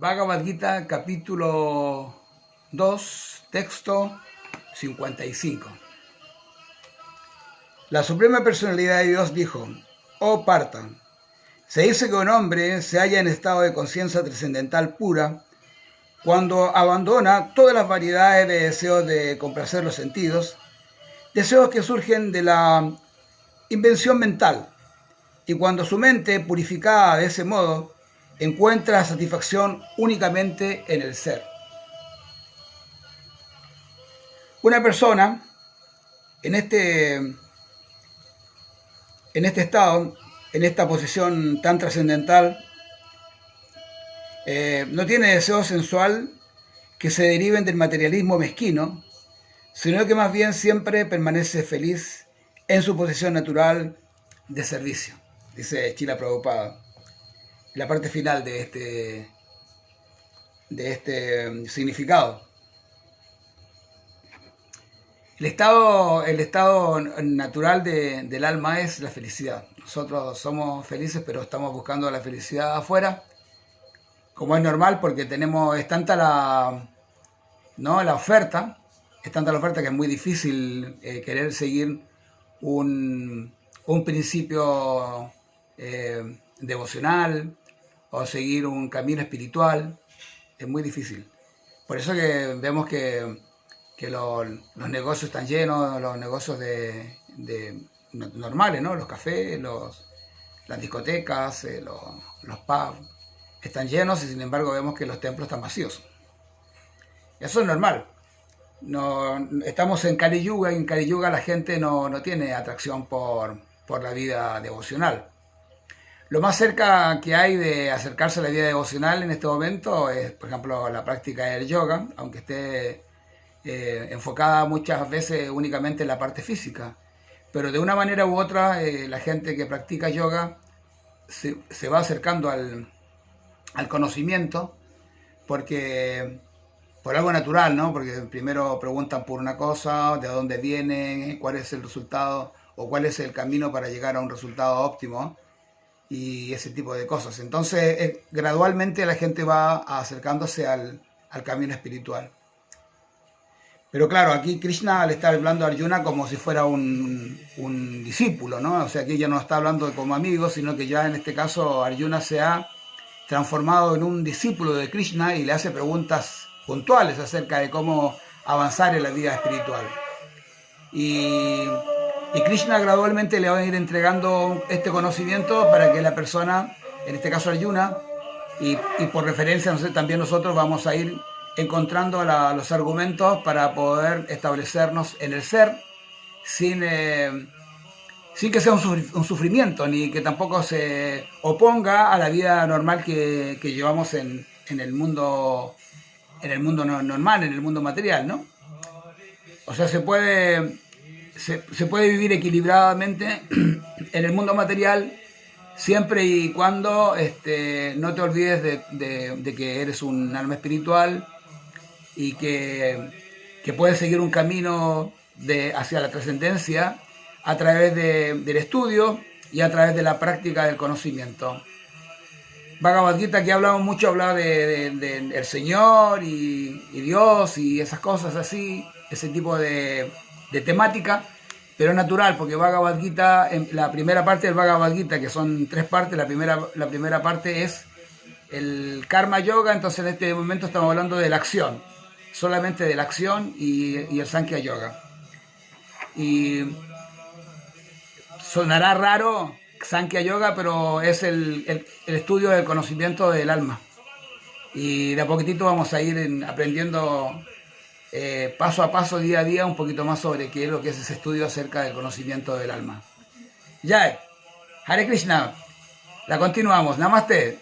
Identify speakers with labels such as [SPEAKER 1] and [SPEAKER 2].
[SPEAKER 1] Bhagavad Gita, capítulo 2, texto 55. La Suprema Personalidad de Dios dijo: Oh Partha, se dice que un hombre se halla en estado de conciencia trascendental pura cuando abandona todas las variedades de deseos de complacer los sentidos, deseos que surgen de la invención mental, y cuando su mente, purificada de ese modo, encuentra satisfacción únicamente en el ser. Una persona en este estado, en esta posición tan trascendental, no tiene deseo sensual que se deriven del materialismo mezquino, sino que más bien siempre permanece feliz en su posición natural de servicio, dice Srila Prabhupada, en la parte final de este significado. El estado natural del alma es la felicidad. Nosotros somos felices, pero estamos buscando la felicidad afuera, como es normal, porque es tanta la oferta, que es muy difícil querer seguir un principio devocional o seguir un camino espiritual. Es muy difícil. Por eso que vemos que los negocios están llenos, los negocios normales, ¿no? Los cafés, las discotecas, los pubs están llenos, y sin embargo vemos que los templos están vacíos. Eso es normal. Estamos en Kali Yuga, y en Kali Yuga la gente no tiene atracción por la vida devocional. Lo más cerca que hay de acercarse a la vida devocional en este momento es, por ejemplo, la práctica del yoga, aunque esté enfocada muchas veces únicamente en la parte física. Pero de una manera u otra, la gente que practica yoga se va acercando al conocimiento, porque por algo natural, ¿no? Porque primero preguntan por una cosa, de dónde viene, cuál es el resultado o cuál es el camino para llegar a un resultado óptimo, y ese tipo de cosas. Entonces, gradualmente la gente va acercándose al camino espiritual. Pero claro, aquí Krishna le está hablando a Arjuna como si fuera un discípulo, ¿no? O sea, aquí ya no está hablando como amigo, sino que ya en este caso Arjuna se ha transformado en un discípulo de Krishna y le hace preguntas puntuales acerca de cómo avanzar en la vida espiritual. Y Krishna gradualmente le va a ir entregando este conocimiento para que la persona, en este caso Arjuna, y por referencia, no sé, también nosotros vamos a ir encontrando los argumentos para poder establecernos en el ser sin que sea un sufrimiento, ni que tampoco se oponga a la vida normal que llevamos en el mundo normal, en el mundo material, ¿no? O sea, se puede vivir equilibradamente en el mundo material siempre y cuando no te olvides de que eres un alma espiritual y que puedes seguir un camino hacia la trascendencia a través del estudio y a través de la práctica del conocimiento. Bhagavad Gita, que hablaba del Señor y Dios y esas cosas así, ese tipo de temática, pero es natural, porque Bhagavad Gita, en la primera parte del Bhagavad Gita, que son 3 partes, la primera parte es el Karma Yoga. Entonces en este momento estamos hablando de la acción, solamente de la acción, y el Sankhya Yoga. Y sonará raro Sankhya Yoga, pero es el estudio del conocimiento del alma. Y de a poquitito vamos a ir aprendiendo paso a paso, día a día, un poquito más sobre qué es lo que es ese estudio acerca del conocimiento del alma. Jai, Hare Krishna. La continuamos. Namaste.